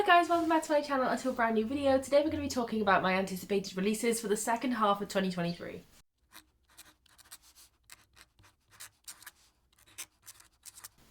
Hi guys, welcome back to my channel and to a brand new video. Today we're going to be talking about my anticipated releases for the second half of 2023.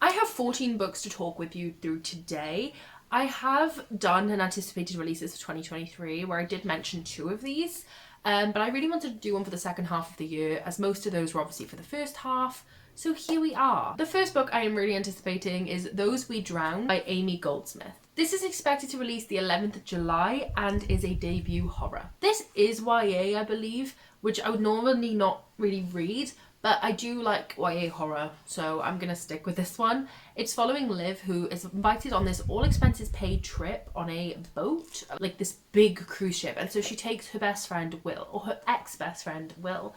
I have 14 books to talk with you through today. I have done an anticipated releases for 2023 where I did mention 2 of these, but I really wanted to do one for the second half of the year as most of those were obviously for the first half. So here we are. The first book I am really anticipating is Those We Drown by Amy Goldsmith. This is expected to release the 11th of July and is a debut horror. This is YA, I believe, which I would normally not really read, but I do like YA horror, so I'm gonna stick with this one. It's following Liv, who is invited on this all expenses paid trip on a boat, like this big cruise ship, and so she takes her best friend Will, or her ex-best friend Will,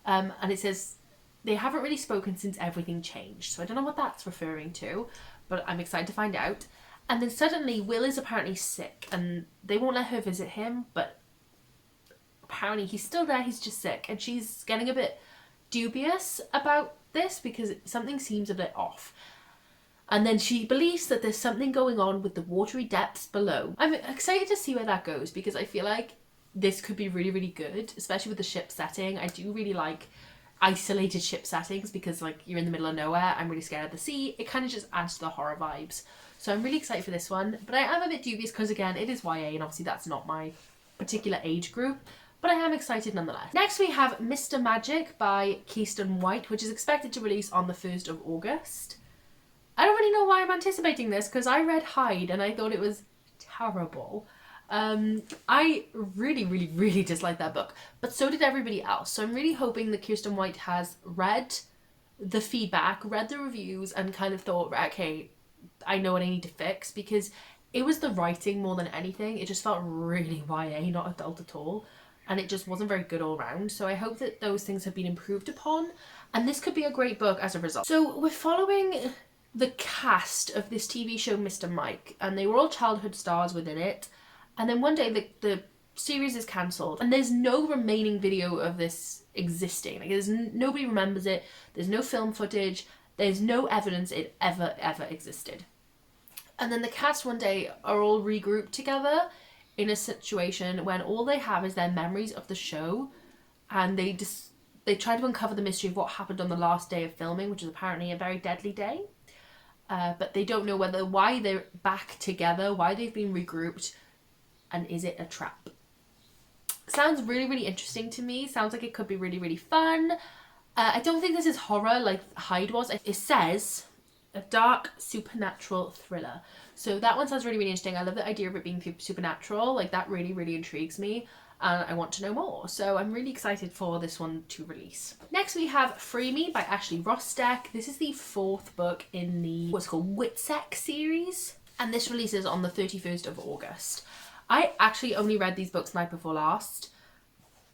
and it says they haven't really spoken since everything changed, so I don't know what that's referring to, but I'm excited to find out. And then suddenly Will is apparently sick and they won't let her visit him, but apparently he's still there, he's just sick, and she's getting a bit dubious about this because something seems a bit off. And then she believes that there's something going on with the watery depths below. I'm excited to see where that goes because I feel like this could be really, really good, especially with the ship setting. I do really like isolated ship settings because like you're in the middle of nowhere, I'm really scared of the sea. It kind of just adds to the horror vibes. So I'm really excited for this one, but I am a bit dubious because again, it is YA and obviously that's not my particular age group, but I am excited nonetheless. Next we have Mr. Magic by Kirsten White, which is expected to release on the 1st of August. I don't really know why I'm anticipating this because I read Hyde and I thought it was terrible. I really disliked that book, but so did everybody else. So I'm really hoping that Kirsten White has read the feedback, read the reviews, and kind of thought, okay, I know what I need to fix, because it was the writing more than anything. It just felt really YA, not adult at all, and it just wasn't very good all around. So I hope that those things have been improved upon, and this could be a great book as a result. So we're following the cast of this TV show Mr. Mike, and they were all childhood stars within it. And then one day the series is cancelled and there's no remaining video of this existing. Like nobody remembers it. There's no film footage. There's no evidence it ever existed. And then the cast one day are all regrouped together in a situation when all they have is their memories of the show, and they try to uncover the mystery of what happened on the last day of filming, which is apparently a very deadly day. But they don't know why they're back together, why they've been regrouped, and is it a trap? Sounds really interesting to me. Sounds like it could be really fun. I don't think this is horror like Hyde was. It says a dark supernatural thriller. So that one sounds really interesting. I love the idea of it being supernatural. Like that really intrigues me. And I want to know more. So I'm really excited for this one to release. Next we have Free Me by Ashley Rosteck. This is the 4th book in the what's called Witsec series. And this releases on the 31st of August. I actually only read these books night before last.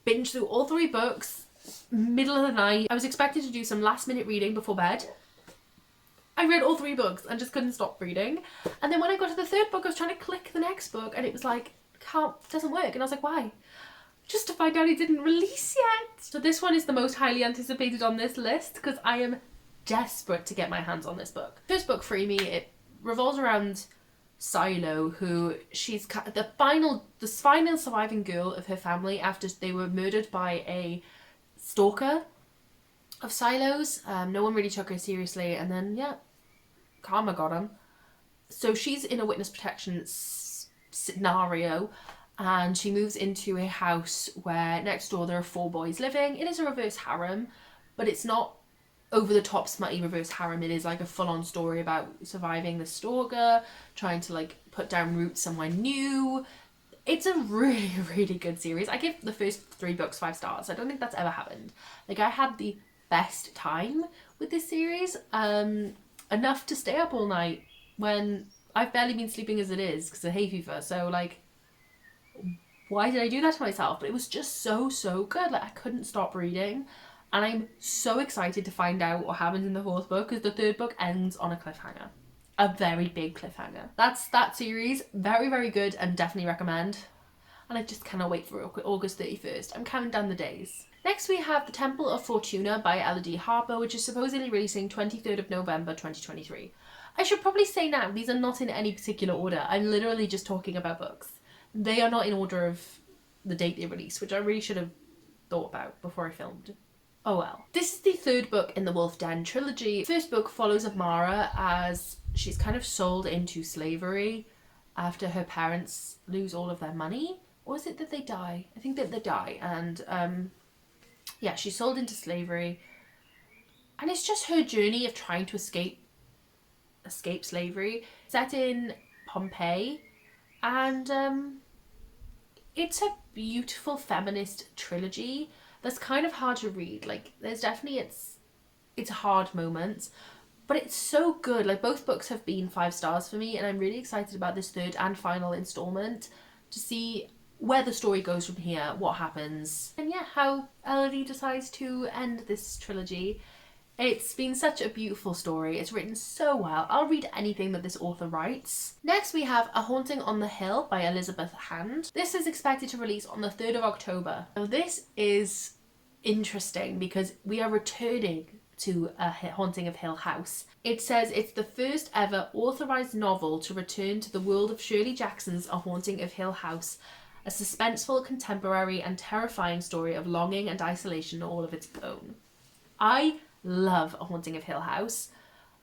Binged through all 3 books, middle of the night. I was expected to do some last minute reading before bed. I read all 3 books and just couldn't stop reading. And then when I got to the 3rd book, I was trying to click the next book and it was like, doesn't work. And I was like, why? Just to find out it didn't release yet. So this one is the most highly anticipated on this list because I am desperate to get my hands on this book. First book, Free Me, it revolves around Silo, who she's the final surviving girl of her family after they were murdered by a stalker of Silo's. No one really took her seriously, and then yeah, karma got him. So she's in a witness protection scenario, and she moves into a house where next door there are 4 boys living. It is a reverse harem, but it's not over the top smutty reverse harem. It is like a full-on story about surviving the stalker, trying to like put down roots somewhere new. It's a really good series. I give the first 3 books 5 stars. I don't think that's ever happened. Like I had the best time with this series, enough to stay up all night when I've barely been sleeping as it is because of hay fever. So like, why did I do that to myself? But it was just so good. Like I couldn't stop reading. And I'm so excited to find out what happens in the 4th book because the 3rd book ends on a cliffhanger. A very big cliffhanger. That's that series. Very good and definitely recommend. And I just cannot wait for August 31st. I'm counting down the days. Next we have The Temple of Fortuna by Elodie Harper, which is supposedly releasing 23rd of November 2023. I should probably say now, these are not in any particular order. I'm literally just talking about books. They are not in order of the date they released, which I really should have thought about before I filmed. Oh well. This is the third book in the Wolf Den trilogy. The first book follows Amara as she's kind of sold into slavery after her parents lose all of their money. Or is it that they die? I think that they die. And yeah, she's sold into slavery. And it's just her journey of trying to escape slavery. Set in Pompeii. And it's a beautiful feminist trilogy that's kind of hard to read. Like, there's definitely it's hard moments, but it's so good. Like, both books have been 5 stars for me, and I'm really excited about this third and final installment to see where the story goes from here, what happens, and yeah, how Elodie decides to end this trilogy. It's been such a beautiful story. It's written so well. I'll read anything that this author writes. Next we have A Haunting on the Hill by Elizabeth Hand. This is expected to release on the 3rd of October. Now this is interesting because we are returning to A Haunting of Hill House. It says it's the first ever authorised novel to return to the world of Shirley Jackson's A Haunting of Hill House, a suspenseful, contemporary and terrifying story of longing and isolation all of its own. I love A Haunting of Hill House.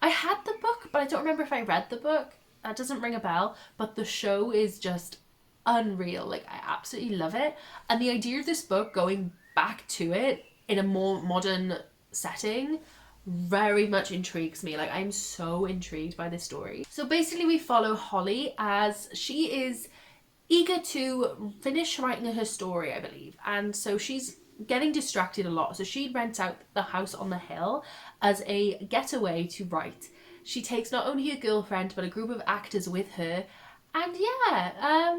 I had the book, but I don't remember if I read the book. That doesn't ring a bell, but the show is just unreal. Like, I absolutely love it. And the idea of this book going back to it in a more modern setting very much intrigues me. Like, I'm so intrigued by this story. So basically we follow Holly as she is eager to finish writing her story, I believe. And so she's getting distracted a lot, so she rents out the house on the hill as a getaway to write. She takes not only her girlfriend but a group of actors with her, and yeah,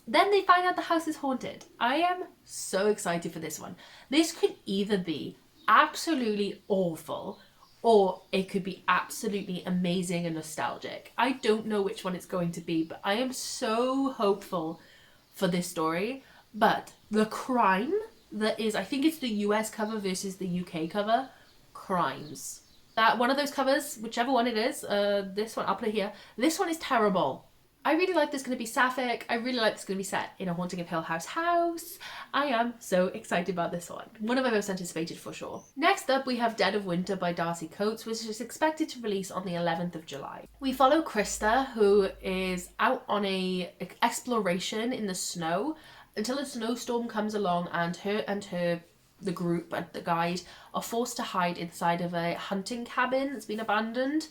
then they find out the house is haunted. I am so excited for this one. This could either be absolutely awful or it could be absolutely amazing and nostalgic. I don't know which one it's going to be, but I am so hopeful for this story. But the crime that is, I think it's the US cover versus the UK cover, crimes. That one of those covers, whichever one it is, this one, I'll put it here, this one is terrible. I really like this going to be sapphic. I really like this going to be set in A Haunting of Hill House house. I am so excited about this one. One of my most anticipated for sure. Next up we have Dead of Winter by Darcy Coates, which is expected to release on the 11th of July. We follow Krista, who is out on a exploration in the snow until a snowstorm comes along and the group and the guide are forced to hide inside of a hunting cabin that's been abandoned,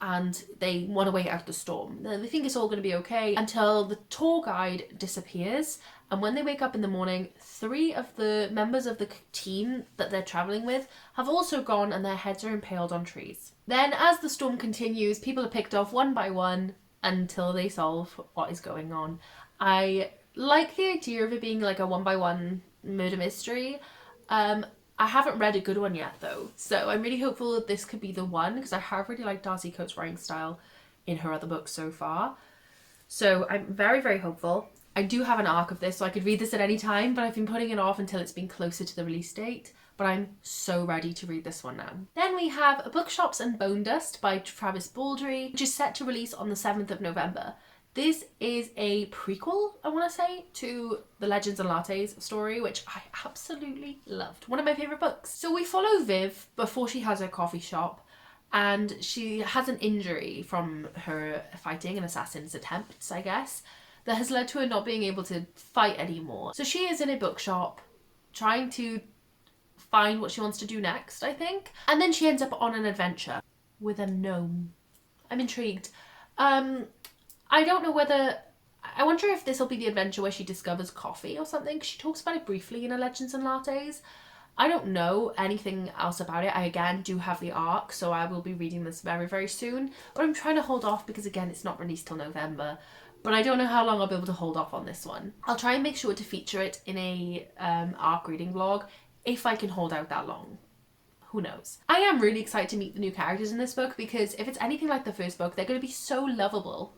and they want to wait out the storm. They think it's all going to be okay until the tour guide disappears, and when they wake up in the morning, 3 of the members of the team that they're travelling with have also gone and their heads are impaled on trees. Then as the storm continues, people are picked off one by one until they solve what is going on. I like the idea of it being like a 1-by-1 murder mystery. I haven't read a good one yet though, so I'm really hopeful that this could be the one, because I have really liked Darcy Coates' writing style in her other books so far. So I'm very, very hopeful. I do have an arc of this, so I could read this at any time, but I've been putting it off until it's been closer to the release date. But I'm so ready to read this one now. Then we have Bookshops and Bone Dust by Travis Baldry, which is set to release on the 7th of November. This is a prequel, I want to say, to the Legends and Lattes story, which I absolutely loved. One of my favourite books. So we follow Viv before she has her coffee shop, and she has an injury from her fighting an assassin's attempts, I guess, that has led to her not being able to fight anymore. So she is in a bookshop trying to find what she wants to do next, I think. And then she ends up on an adventure with a gnome. I'm intrigued. I don't know whether... I wonder if this will be the adventure where she discovers coffee or something. She talks about it briefly in her Legends and Lattes. I don't know anything else about it. I, again, do have the arc, so I will be reading this very, very soon. But I'm trying to hold off because, again, it's not released till November. But I don't know how long I'll be able to hold off on this one. I'll try and make sure to feature it in a arc reading vlog if I can hold out that long. Who knows? I am really excited to meet the new characters in this book, because if it's anything like the first book, they're going to be so lovable.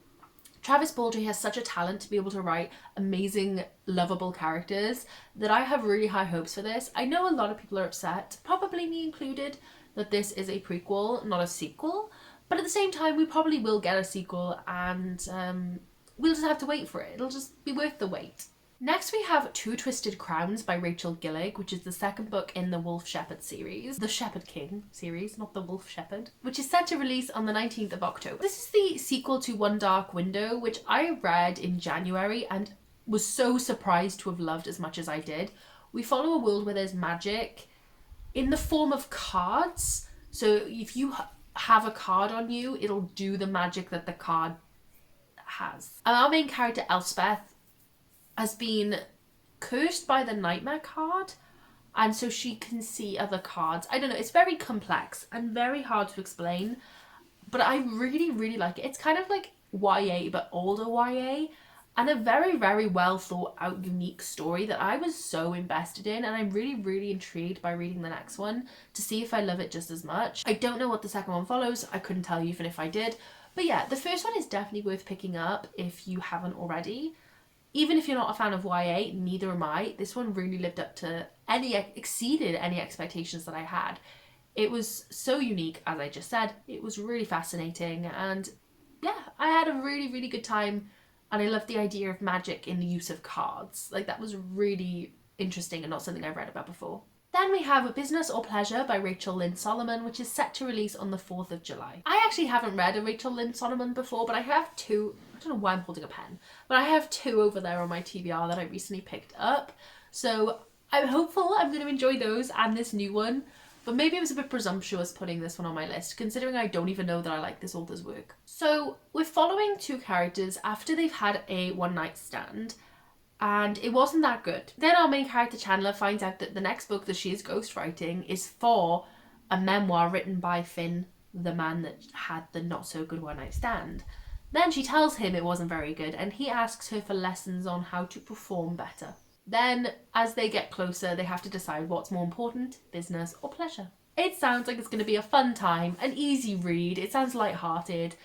Travis Baldry has such a talent to be able to write amazing, lovable characters that I have really high hopes for this. I know a lot of people are upset, probably me included, that this is a prequel, not a sequel, But at the same time, we probably will get a sequel, and we'll just have to wait for it. It'll just be worth the wait. Next we have Two Twisted Crowns by Rachel Gillig, which is the second book in the Wolf Shepherd series. The Shepherd King series, not the Wolf Shepherd, which is set to release on the 19th of October. This is the sequel to One Dark Window, which I read in January and was so surprised to have loved as much as I did. We follow a world where there's magic in the form of cards. So if you have a card on you, it'll do the magic that the card has. And our main character, Elspeth, has been cursed by the nightmare card, and so she can see other cards. I don't know, it's very complex and very hard to explain, but I really, really like it. It's kind of like YA, but older YA, and a very, very well thought out, unique story that I was so invested in, and I'm really, really intrigued by reading the next one to see if I love it just as much. I don't know what the second one follows. I couldn't tell you even if I did. But yeah, the first one is definitely worth picking up if you haven't already. Even if you're not a fan of YA, neither am I. This one really lived up to exceeded any expectations that I had. It was so unique, as I just said. It was really fascinating, and yeah, I had a really, really good time, and I loved the idea of magic in the use of cards. Like, that was really interesting and not something I've read about before. Then we have Business or Pleasure by Rachel Lynn Solomon, which is set to release on the 4th of July. I actually haven't read a Rachel Lynn Solomon before, but I have two. I don't know why I'm holding a pen, but I have two over there on my TBR that I recently picked up. So I'm hopeful I'm going to enjoy those and this new one, but maybe it was a bit presumptuous putting this one on my list, considering I don't even know that I like this author's work. So we're following two characters after they've had a one-night stand, and it wasn't that good. Then our main character Chandler finds out that the next book that she is ghostwriting is for a memoir written by Finn, the man that had the not so good one night stand. Then she tells him it wasn't very good, and he asks her for lessons on how to perform better. Then, as they get closer, they have to decide what's more important, business or pleasure. It sounds like it's going to be a fun time, an easy read. It sounds lighthearted.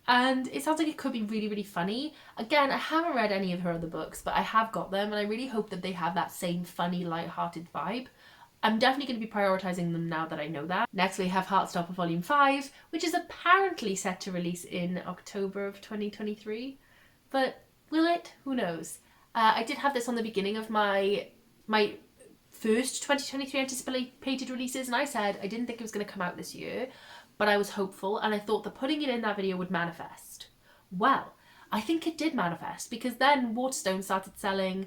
And it sounds like it could be really, really funny. Again, I haven't read any of her other books, but I have got them, and I really hope that they have that same funny, light-hearted vibe. I'm definitely going to be prioritising them now that I know that. Next we have Heartstopper Volume 5, which is apparently set to release in October of 2023. But will it? Who knows? I did have this on the beginning of my first 2023 anticipated releases, and I said I didn't think it was going to come out this year, but I was hopeful, and I thought that putting it in that video would manifest. Well, I think it did manifest, because then Waterstone started selling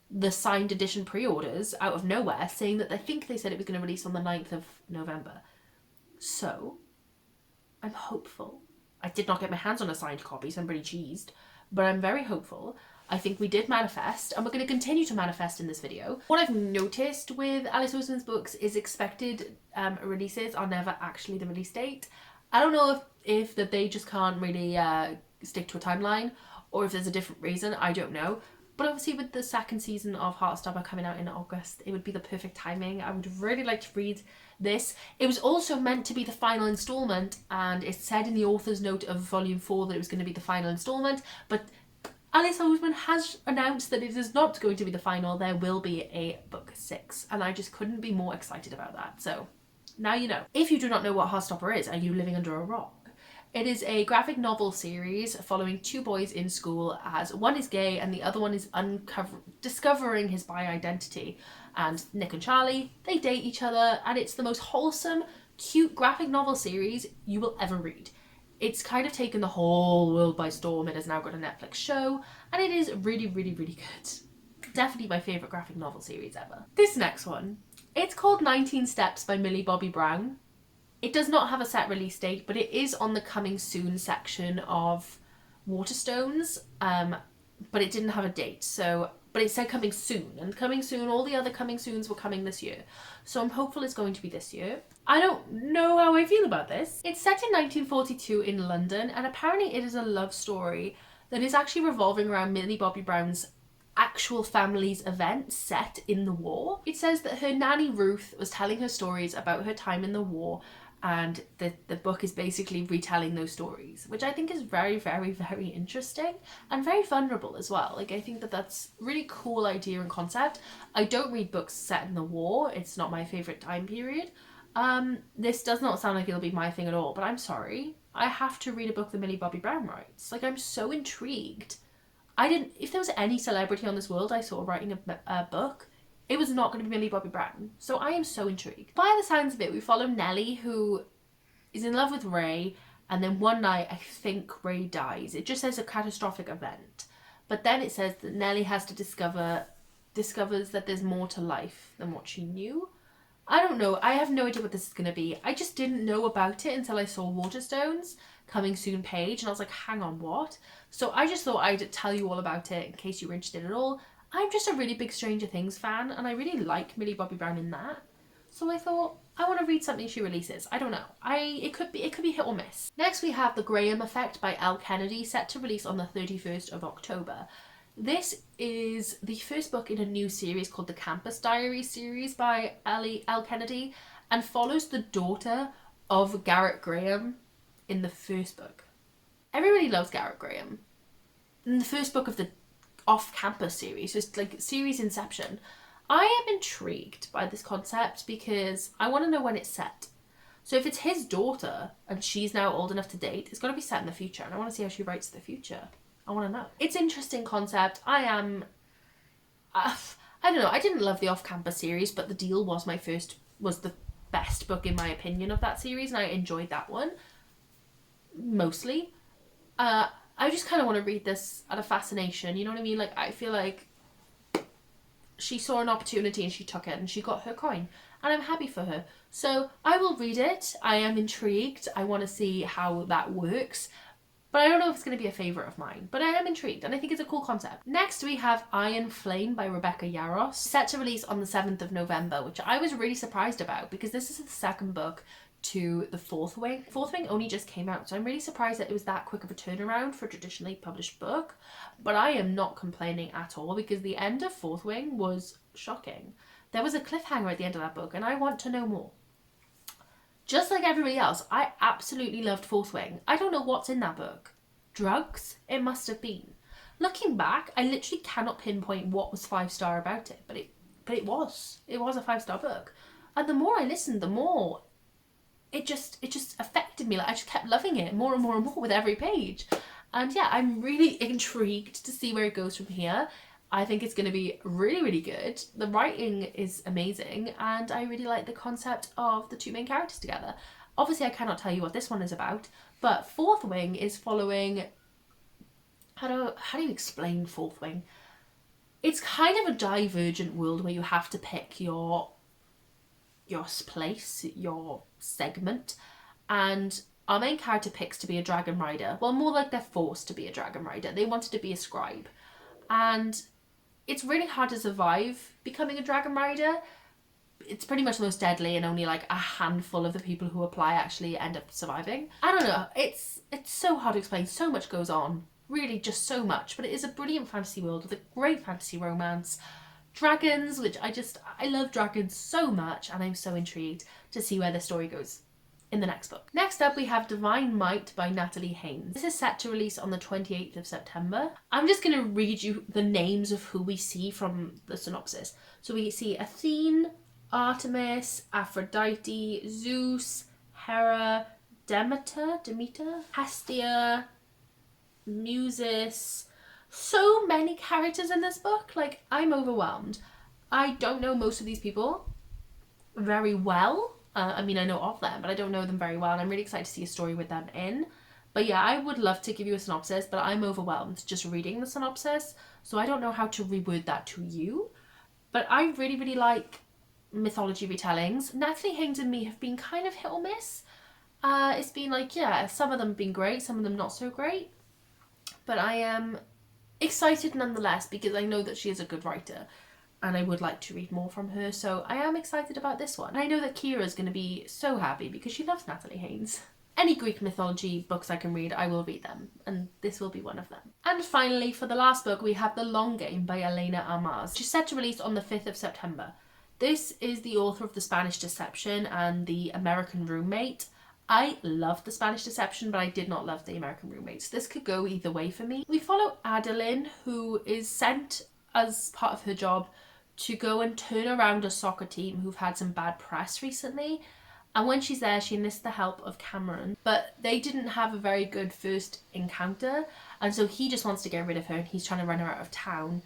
the signed edition pre-orders out of nowhere, saying that they said it was going to release on the 9th of November. So, I'm hopeful. I did not get my hands on a signed copy, so I'm pretty cheesed, but I'm very hopeful. I think we did manifest, and we're going to continue to manifest in this video. What I've noticed with Alice Oseman's books is expected releases are never actually the release date. I don't know if that they just can't really stick to a timeline, or if there's a different reason, I don't know. But obviously with the second season of Heartstopper coming out in August, it would be the perfect timing. I would really like to read this. It was also meant to be the final instalment, and it said in the author's note of Volume 4 that it was going to be the final instalment, but Alice Oseman has announced that it is not going to be the final. There will be a book 6, and I just couldn't be more excited about that. So now you know. If you do not know what Heartstopper is, are you living under a rock? It is a graphic novel series following two boys in school, as one is gay and the other one is discovering his bi identity. And Nick and Charlie, they date each other, and it's the most wholesome, cute graphic novel series you will ever read. It's kind of taken the whole world by storm. It has now got a Netflix show, and it is really, really, really good. Definitely my favourite graphic novel series ever. This next one, it's called 19 Steps by Millie Bobby Brown. It does not have a set release date, but it is on the coming soon section of Waterstones, but it didn't have a date. But it said coming soon, and coming soon, all the other coming soons were coming this year. So I'm hopeful it's going to be this year. I don't know how I feel about this. It's set in 1942 in London, and apparently it is a love story that is actually revolving around Millie Bobby Brown's actual family's event set in the war. It says that her nanny Ruth was telling her stories about her time in the war, and the book is basically retelling those stories, which I think is very, very, very interesting and very vulnerable as well. Like, I think that that's a really cool idea and concept. I don't read books set in the war. It's not my favourite time period. This does not sound like it'll be my thing at all, but I'm sorry. I have to read a book that Millie Bobby Brown writes. Like, I'm so intrigued. If there was any celebrity on this world I saw writing a book, it was not going to be Millie Bobby Brown. So I am so intrigued. By the sounds of it, we follow Nellie, who is in love with Ray, and then one night I think Ray dies. It just says a catastrophic event. But then it says that Nellie has to discovers that there's more to life than what she knew. I don't know. I have no idea what this is going to be. I just didn't know about it until I saw Waterstones coming soon page, and I was like, hang on, what? So I just thought I'd tell you all about it in case you were interested at all. I'm just a really big Stranger Things fan, and I really like Millie Bobby Brown in that. So I thought, I want to read something she releases. I don't know. It could be hit or miss. Next we have The Graham Effect by Elle Kennedy, set to release on the 31st of October. This is the first book in a new series called the Campus Diaries series by Elle Kennedy, and follows the daughter of Garrett Graham in the first book. Everybody loves Garrett Graham. In the first book of the off-campus series, just like series inception, I am intrigued by this concept because I want to know when it's set. So if it's his daughter and she's now old enough to date, it's got to be set in the future, and I want to see how she writes the future. I want to know. It's an interesting concept. I don't know. I didn't love the off-campus series, but The Deal was the best book in my opinion of that series, and I enjoyed that one mostly. I just kind of want to read this out of fascination. You know what I mean? Like, I feel like she saw an opportunity and she took it and she got her coin, and I'm happy for her. So I will read it. I am intrigued. I want to see how that works. But I don't know if it's going to be a favourite of mine. But I am intrigued, and I think it's a cool concept. Next we have Iron Flame by Rebecca Yarros, set to release on the 7th of November, which I was really surprised about because this is the second book to the Fourth Wing. Fourth Wing only just came out, so I'm really surprised that it was that quick of a turnaround for a traditionally published book. But I am not complaining at all because the end of Fourth Wing was shocking. There was a cliffhanger at the end of that book, and I want to know more. Just like everybody else, I absolutely loved Fourth Wing. I don't know what's in that book. Drugs? It must have been. Looking back, I literally cannot pinpoint what was 5-star about it, but it was. It was a 5-star book. And the more I listened, the more it just affected me. Like, I just kept loving it more and more and more with every page. And yeah, I'm really intrigued to see where it goes from here. I think it's going to be really, really good. The writing is amazing, and I really like the concept of the two main characters together. Obviously, I cannot tell you what this one is about, but Fourth Wing is following... How do you explain Fourth Wing? It's kind of a divergent world where you have to pick your place, your segment, and our main character picks to be a dragon rider. Well, more like they're forced to be a dragon rider. They wanted to be a scribe, and it's really hard to survive becoming a dragon rider. It's pretty much the most deadly, and only like a handful of the people who apply actually end up surviving. I don't know, it's so hard to explain. So much goes on, really, just so much. But it is a brilliant fantasy world with a great fantasy romance, dragons, which I love dragons so much, and I'm so intrigued to see where the story goes in the next book. Next up, we have Divine Might by Natalie Haynes. This is set to release on the 28th of September. I'm just going to read you the names of who we see from the synopsis. So we see Athene, Artemis, Aphrodite, Zeus, Hera, Demeter, Hestia, Muses. So many characters in this book. Like, I'm overwhelmed. I don't know most of these people very well. I mean, I know of them, but I don't know them very well, and I'm really excited to see a story with them in. But yeah, I would love to give you a synopsis, but I'm overwhelmed just reading the synopsis, so I don't know how to reword that to you. But I really, really like mythology retellings. Natalie Haynes and me have been kind of hit or miss. It's been like, yeah, some of them have been great, some of them not so great. But I am excited nonetheless because I know that she is a good writer, and I would like to read more from her, so I am excited about this one. And I know that Kira's going to be so happy because she loves Natalie Haynes. Any Greek mythology books I can read, I will read them, and this will be one of them. And finally, for the last book, we have The Long Game by Elena Armaz, which is set to release on the 5th of September. This is the author of The Spanish Deception and The American Roommate. I loved The Spanish Deception, but I did not love The American Roommate, so this could go either way for me. We follow Adeline, who is sent as part of her job to go and turn around a soccer team who've had some bad press recently. And when she's there, she enlists the help of Cameron, but they didn't have a very good first encounter, and so he just wants to get rid of her and he's trying to run her out of town,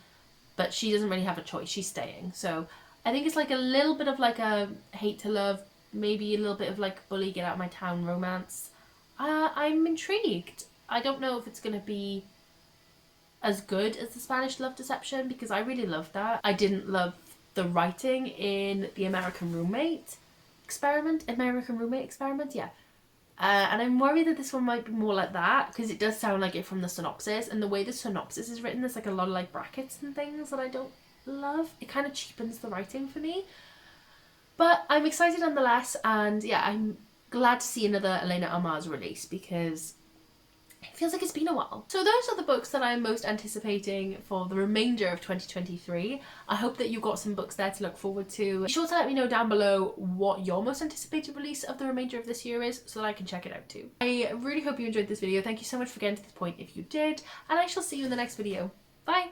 but she doesn't really have a choice, she's staying. So I think it's like a little bit of like a hate to love, maybe a little bit of like bully get out of my town romance. I'm intrigued. I don't know if it's going to be as good as the Spanish Love Deception, because I really loved that. I didn't love the writing in the American Roommate Experiment, yeah. And I'm worried that this one might be more like that, because it does sound like it from the synopsis, and the way the synopsis is written, there's like a lot of like brackets and things that I don't love. It kind of cheapens the writing for me. But I'm excited nonetheless, and yeah, I'm glad to see another Elena Armas release, because it feels like it's been a while. So those are the books that I'm most anticipating for the remainder of 2023. I hope that you got some books there to look forward to. Be sure to let me know down below what your most anticipated release of the remainder of this year is, so that I can check it out too. I really hope you enjoyed this video. Thank you so much for getting to this point if you did, and I shall see you in the next video. Bye!